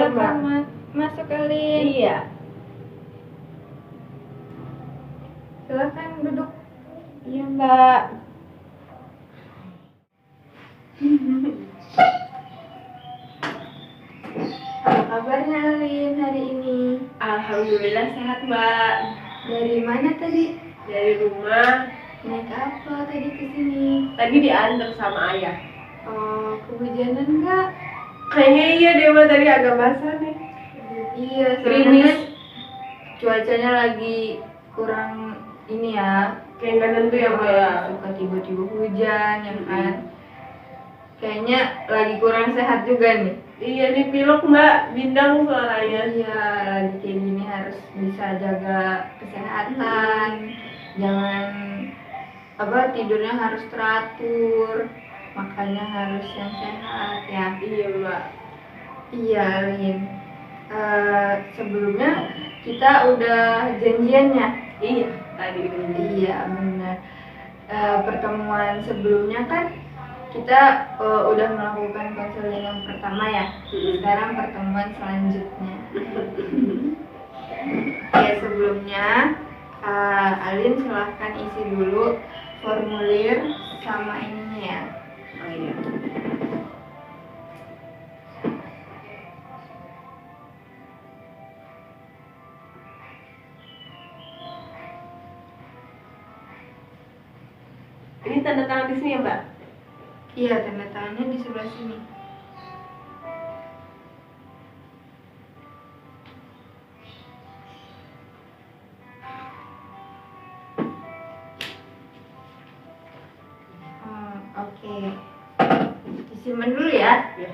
Iya, Mbak. silakan masuk Alin. Iya. Silakan duduk. Iya, Mbak. Apa kabarnya Alin hari ini? Alhamdulillah sehat, Mbak. Dari mana tadi? Dari rumah. Naik apa tadi ke sini? Tadi diantar sama ayah. Oh, kehujanan nggak? Kayaknya iya deh, Mbak. Tadi agak basah nih. Iya, soalnya Gerimis. kan cuacanya lagi kurang ini ya. Kayak nggak nentu ya, Mbak. Suka tiba-tiba hujan, ya kan? Kayaknya lagi kurang sehat juga nih. Iya nih, pilek, Mbak. Bindang suaranya. Iya, lagi kayak gini harus bisa jaga kesehatan. Jangan tidurnya harus teratur, makannya harus yang sehat ya. Iya, Mbak. Iya, Lin. Sebelumnya kita udah janjian ya. Iya, tadi. Iya, benar. Pertemuan sebelumnya kan kita udah melakukan konseling yang pertama ya. Sekarang pertemuan selanjutnya. Ya, sebelumnya Alin silahkan isi dulu formulir sama ininya ya. Oh iya. Ini tanda tangan di sini ya, Mbak? Iya, tanda tangannya di sebelah sini. Oke. Disimpan dulu ya. Iya.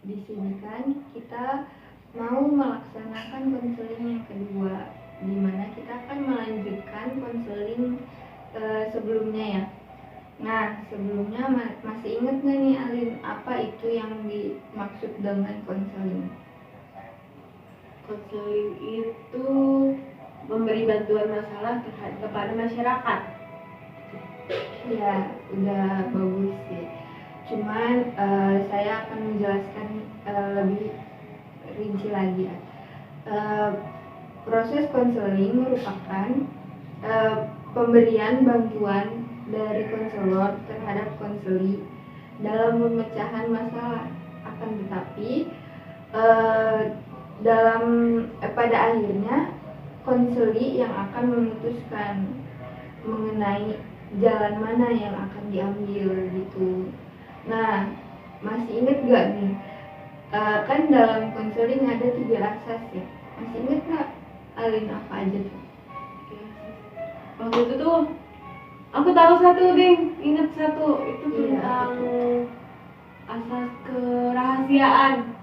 Di sini kan kita mau melaksanakan konseling yang kedua, di mana kita akan melanjutkan konseling sebelumnya ya. Nah, sebelumnya masih ingat nggak nih Alin, apa itu yang dimaksud dengan konseling? Konseling itu memberi bantuan masalah kepada masyarakat. Ya, udah bagus sih. Cuman saya akan menjelaskan lebih rinci lagi ya. Proses konseling merupakan pemberian bantuan dari konselor terhadap konseli dalam pemecahan masalah. Akan tetapi pada akhirnya konseli yang akan memutuskan mengenai jalan mana yang akan diambil gitu. Nah, masih inget gak nih? Kan dalam konseling ada 3 asas ya. Masih inget gak Alin apa aja tuh? Waktu itu tuh aku tahu satu, Ding. Ingat satu, itu tentang asas kerahasiaan.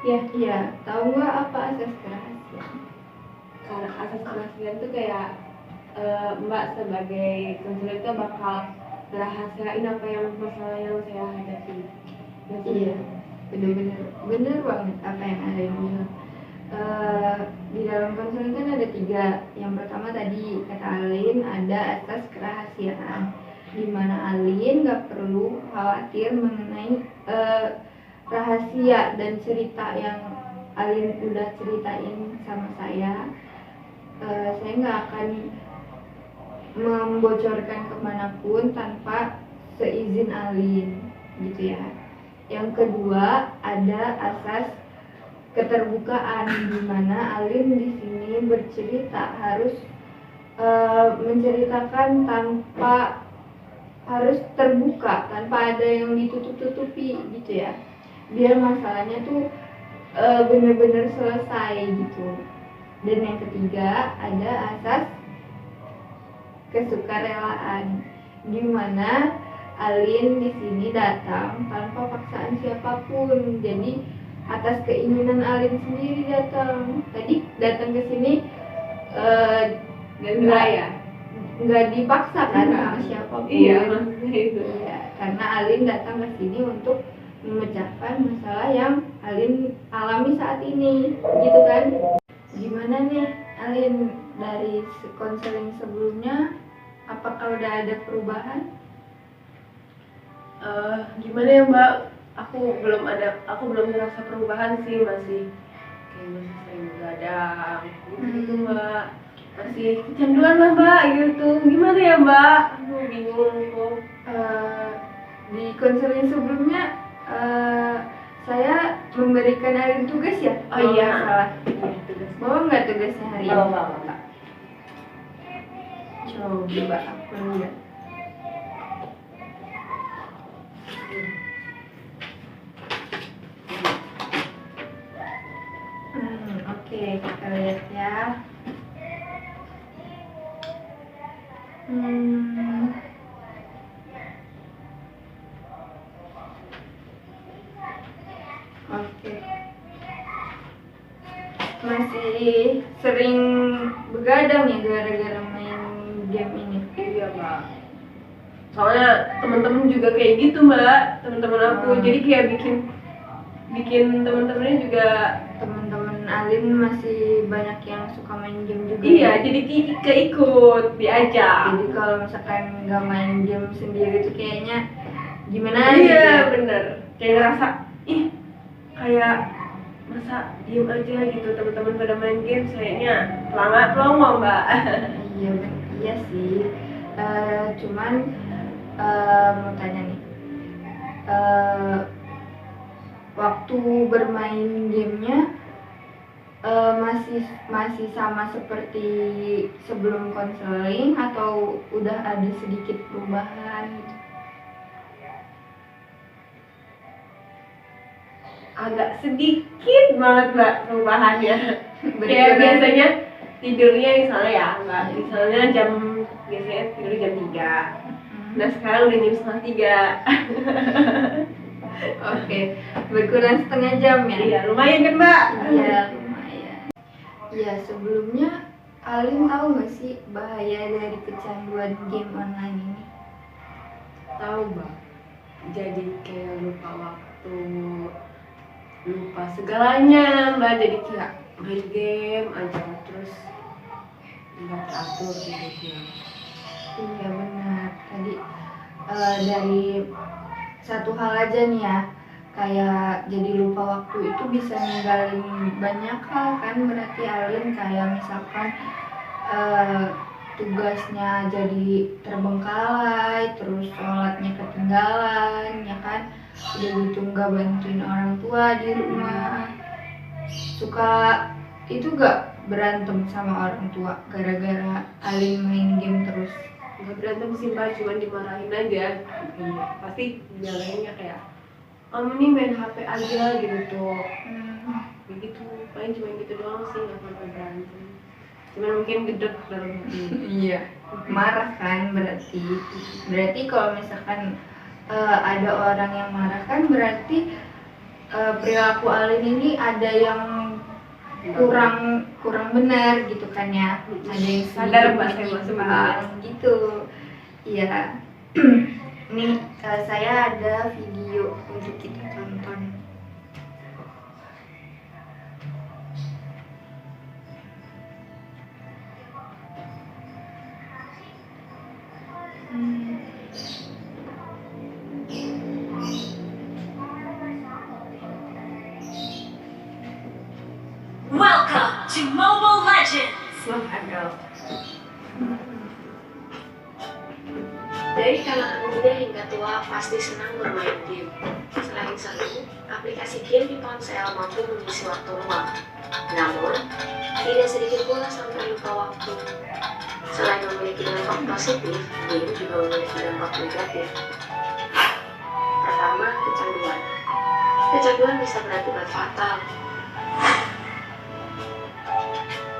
Iya, tahu nggak apa asas kerahasiaan? Karena asas kerahasiaan tuh kayak Mbak sebagai konselor itu bakal merahasiain apa yang masalah yang saya hadapi. Iya, bener banget apa yang ada yang bilang. Di dalam konseling kan ada 3. Yang pertama tadi kata Alin ada asas kerahasiaan, di mana Alin nggak perlu khawatir mengenai rahasia dan cerita yang Alin udah ceritain sama saya. Saya nggak akan membocorkan kemanapun tanpa seizin Alin, gitu ya. Yang kedua ada asas keterbukaan, di mana Alin di sini bercerita harus menceritakan tanpa harus terbuka, tanpa ada yang ditutup-tutupi gitu ya. Biar masalahnya tuh bener-bener selesai gitu. Dan yang ketiga ada asas kesukarelaan, di mana Alin di sini datang tanpa paksaan siapapun. Jadi atas keinginan Alin sendiri datang. Tadi datang ke sini nggak dipaksa kan sama siapapun. Iya, maksudnya itu. Ya, karena Alin datang ke sini untuk memecahkan masalah yang Alin alami saat ini, gitu kan? Gimana nih Alin dari konseling sebelumnya? Apakah udah ada perubahan? Gimana ya Mbak? Aku belum merasa perubahan sih, masih sering begadang gitu Mbak. Masih kecanduan lah Mbak gitu. Gimana ya Mbak? Aku bingung kok. Di konseling sebelumnya saya memberikan Alin tugas ya? Oh iya. Salah. Iya, tugas. Bawa nggak tugasnya hari ini? Bawa Mbak. Coba aku lihat. Oke, kita lihat ya. Oke. Masih sering begadang ya gara-gara main game ini. Iya Mbak. Soalnya teman-teman juga kayak gitu Mbak, teman-teman aku. Jadi kayak bikin teman-temannya juga. Teman-teman Alin masih banyak yang suka main game juga. Iya, jadi keikut diajak. Jadi kalau misalkan nggak main game sendiri tuh kayaknya gimana Iya, gitu ya? bener. Kayak ngerasa kayak masa diem aja gitu, teman-teman pada main game, sayangnya pelongo Mbak. Iya sih. Cuman mau tanya nih, waktu bermain gamenya masih sama seperti sebelum konseling atau udah ada sedikit perubahan gitu? Agak sedikit banget Mbak perubahannya. Kayak biasanya tidurnya misalnya ya Mbak, misalnya biasanya tidur jam 3. Nah sekarang udah jam setengah 3. Oke, berkurang setengah jam ya? Iya, lumayan kan Mbak? Iya, lumayan. Iya, sebelumnya Alin tahu nggak sih bahaya dari kecanduan game online ini? Tahu Mbak, jadi kayak lupa waktu, lupa segalanya Mbak, jadi kayak main game aja terus nggak teratur hidupnya. Iya benar, tadi dari satu hal aja nih ya, kayak jadi lupa waktu itu bisa ninggalin banyak hal kan. Berarti Alin kayak misalkan tugasnya jadi terbengkalai, terus sholatnya ketinggalan ya kan, udah gitu nggak bantuin orang tua di rumah. Suka itu gak berantem sama orang tua gara-gara Alin main game terus? Nggak berantem sih Mbak, cuma dimarahin aja. Pasti bilangnya kayak kamu nih main HP aja gitu tuh. Begitu, paling cuma gitu doang sih, nggak sampai berantem. Cuma mungkin gedek dalam hati. Iya, marah kan berarti kalau misalkan ada orang yang marah kan berarti perilaku Alin ini ada yang kurang benar gitu kan ya, ada yang sadar Mbak, saya masuk gitu. Iya. Nih saya ada video untuk kita tonton. Welcome to Mobile Legends. Dari kalangan muda hingga tua pasti senang bermain game. Selain seru, aplikasi game di ponsel mampu mengisi waktu luang. Namun, tidak sedikit pula sampai lupa waktu. Selain memiliki dampak positif, game juga memiliki dampak negatif. Pertama, kecanduan. Kecanduan bisa berakibat fatal.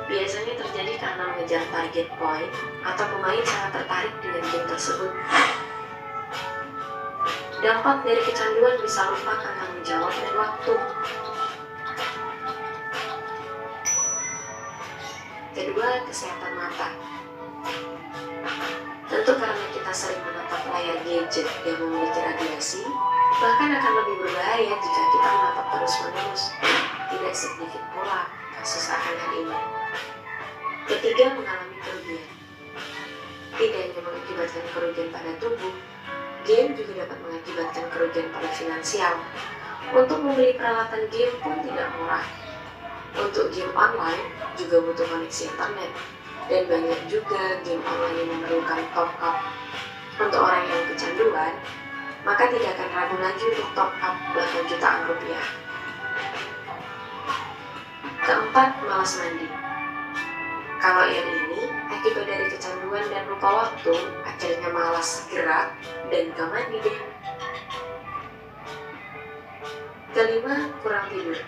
Biasanya terjadi karena mengejar target point atau pemain sangat tertarik dengan game tersebut. Dampak dari kecanduan bisa lupa akan tanggung jawab dan waktu. Kedua, kesehatan mata. Tentu karena kita sering menatap layar gadget yang memiliki radiasi, bahkan akan lebih berbahaya jika kita menatap terus-menerus. Tidak sedikit pula kasus akan hal ini. Ketiga, mengalami kerugian. Tidak hanya mengakibatkan kerugian pada tubuh, game juga dapat mengakibatkan kerugian pada finansial. Untuk membeli peralatan game pun tidak murah. Untuk game online juga butuh koneksi internet, dan banyak juga game online yang memerlukan top up. Untuk orang yang kecanduan, maka tidak akan ragu lagi untuk top up bahkan jutaan rupiah. Keempat, malas mandi. Kalau yang ini akibat dari kecanduan dan lupa waktu, akhirnya malas gerak dan gak mandi deh. Kelima, kurang tidur.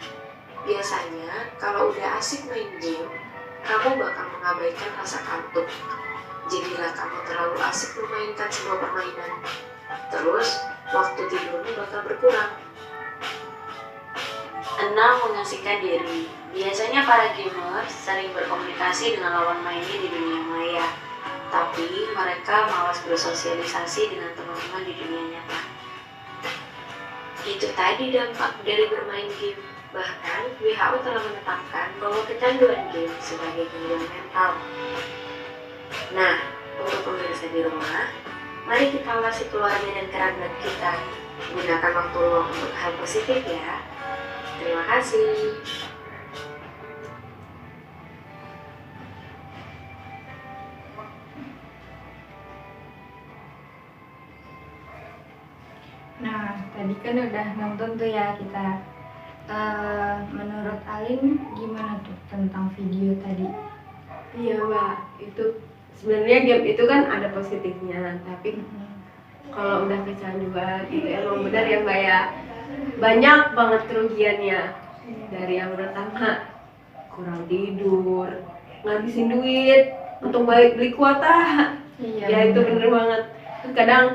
Biasanya kalau udah asik main game, kamu bakal mengabaikan rasa kantuk. Jadilah kamu terlalu asik memainkan sebuah permainan. Terus, waktu tidurmu bakal berkurang. 6. Mengasingkan diri. Biasanya para gamer sering berkomunikasi dengan lawan mainnya di dunia maya, tapi mereka malas bersosialisasi dengan teman-teman di dunia nyata. Itu tadi dampak dari bermain game. Bahkan, WHO telah menetapkan bahwa kecanduan game sebagai gangguan mental. Nah, untuk pemirsa di rumah, mari kita awasi keluarga dan kerabat kita. Gunakan waktu luang untuk hal positif ya. Terima kasih. Nah, tadi kan udah nonton tuh ya kita. Menurut Alin gimana tuh tentang video tadi? Iya mbak, itu sebenarnya game itu kan ada positifnya, tapi kalau udah kecanduan itu emang benar ya mbak ya, banyak banget kerugiannya. Dari yang pertama, kurang tidur, ngabisin duit untuk beli kuota. Iya. Ya itu bener banget. Terus kadang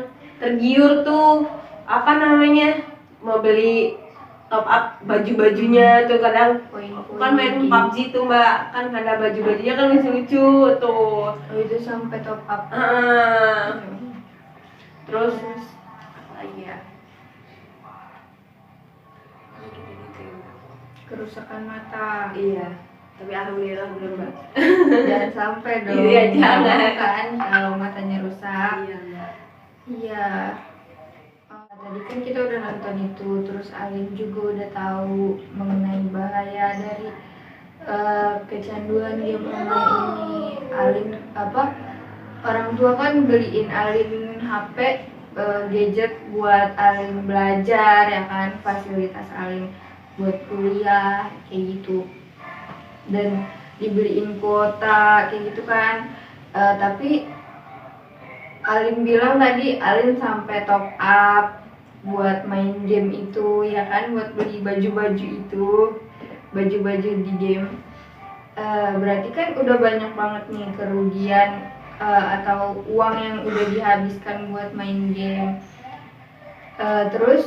tergiur tuh apa namanya, mau beli top up baju-bajunya tuh. Kadang aku kan main PUBG tuh mbak, kan ada baju-bajunya kan lucu-lucu tuh. Oh, itu sampai top up. Terus apa lagi ya? Kerusakan mata. Iya, tapi alhamdulillah belum mbak. Jangan sampai dong. Iya, jangan. Kan kalau matanya rusak. Iya mbak. Iya. Tadi kan kita udah nonton itu, terus Alin juga udah tahu mengenai bahaya dari kecanduan game online ini. Alin orang tua kan beliin Alin HP, gadget buat Alin belajar ya kan, fasilitas Alin buat kuliah kayak gitu, dan dibeliin kuota kayak gitu kan. Tapi Alin bilang tadi Alin sampai top up buat main game itu ya kan, buat beli baju-baju itu, baju-baju di game. Berarti kan udah banyak banget nih kerugian atau uang yang udah dihabiskan buat main game. Terus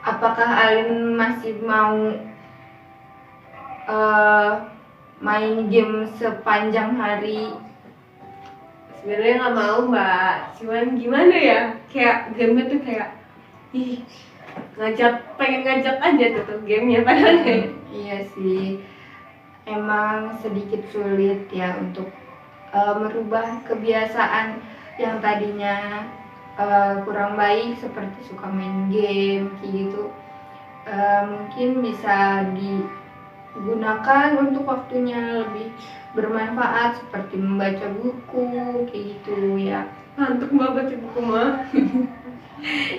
apakah Alin masih mau main game sepanjang hari? Sebenarnya nggak mau mbak, cuman gimana ya, kayak game tuh kayak pengen ngajak aja tuh gamenya padahal kayak. Iya sih, emang sedikit sulit ya untuk merubah kebiasaan yang tadinya kurang baik seperti suka main game kayak gitu. Mungkin bisa digunakan untuk waktunya lebih bermanfaat seperti membaca buku kayak gitu ya. Ngantuk mbak baca buku mah.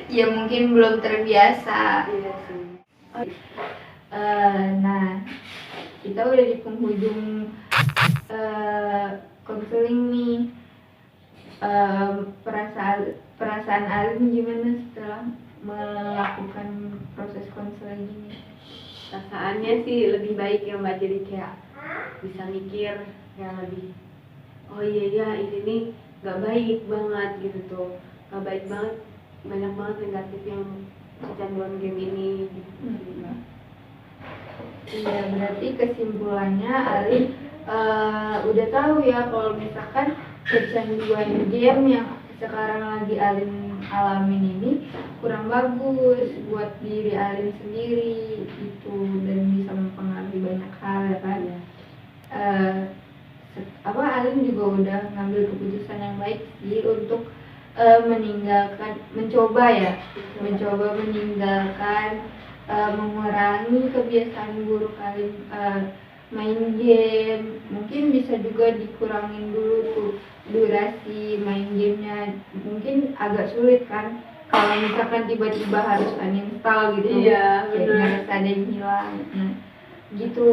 Ya mungkin belum terbiasa. Iya sih. Nah, kita udah di penghujung konseling nih. Perasaan Alin gimana setelah melakukan proses konseling ini? Perasaannya sih lebih baik ya mbak, jadi kayak bisa mikir yang lebih, oh iya ini nih gak baik banget gitu tuh, gak baik banget, banyak banget negatif yang kecanduan game ini gitu. Iya, berarti kesimpulannya Alin udah tahu ya kalau misalkan kecanduan game yang sekarang lagi Alin alamin ini kurang bagus buat diri Alin sendiri itu, dan bisa mempengaruhi banyak hal ya kan. Alin juga udah ngambil keputusan yang baik sih untuk mencoba meninggalkan, mengurangi kebiasaan buruk kalian main game. Mungkin bisa juga dikurangin dulu tuh durasi main gamenya, mungkin agak sulit kan kalau misalkan tiba-tiba harus uninstall gitu. Iya, Kayak benar. ngerasa ada yang hilang. Nah gitu,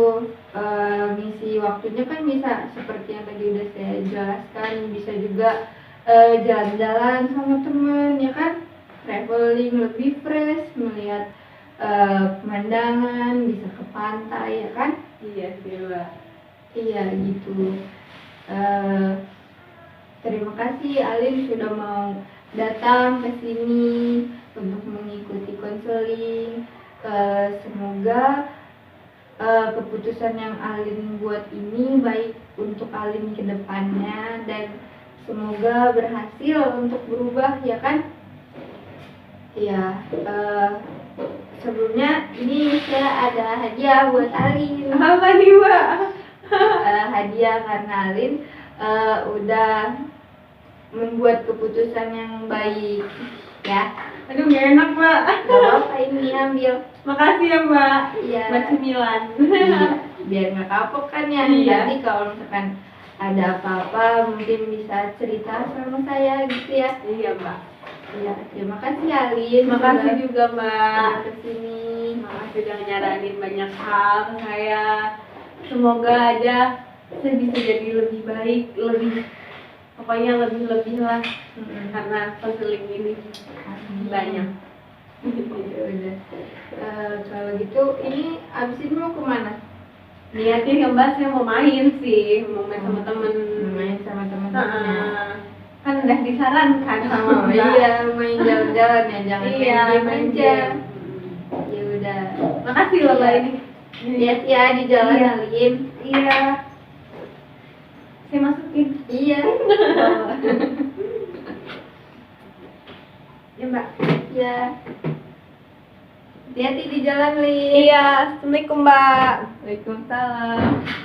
ngisi waktunya kan bisa seperti yang tadi udah saya jelaskan, bisa juga jalan-jalan sama temen ya kan, traveling lebih fresh, melihat pemandangan, bisa ke pantai ya kan. Iya sih Mbak. Iya gitu. Eh, Terima kasih Alin sudah mau datang ke sini untuk mengikuti konseling. Semoga keputusan yang Alin buat ini baik untuk Alin ke depannya, dan semoga berhasil untuk berubah ya kan. Ya, sebelumnya ini saya ada hadiah buat Alin. Apa nih Mbak? Hadiah karena Alin udah membuat keputusan yang baik ya. Aduh gak enak Mbak. Gak apa-apa, ini ambil. Makasih ya Mbak. Iya. Mbak Cemilan. Iya, biar nggak kapok kan ya. Iya. Nanti kalau misalkan ada apa-apa mungkin bisa cerita sama saya gitu ya. Iya Mbak. Iya, terima kasih Alin. Makasih juga Mbak. Sudah kesini. Makasih udah nyaranin banyak hal ke saya. Semoga aja saya bisa jadi lebih baik, pokoknya lebih lah karena konseling ini banyak. Ya udah. Kalau gitu ini abis ini mau kemana? Niatnya ya Mbak, saya mau main sih, mau main sama temen. Main sama teman-temannya. Kan udah disarankan sama Oh Mbak. iya, main jalan-jalan ya, jangan Iya, main game main aja. game. Ya udah. Makasih loh Mbak Iya. ini. Lihat ya di jalan Iya. Alin. Iya. Saya masukin. Iya. Ya Mbak. Ya. Hati-hati di jalan, Lin. Iya, assalamualaikum Mbak. Waalaikumsalam.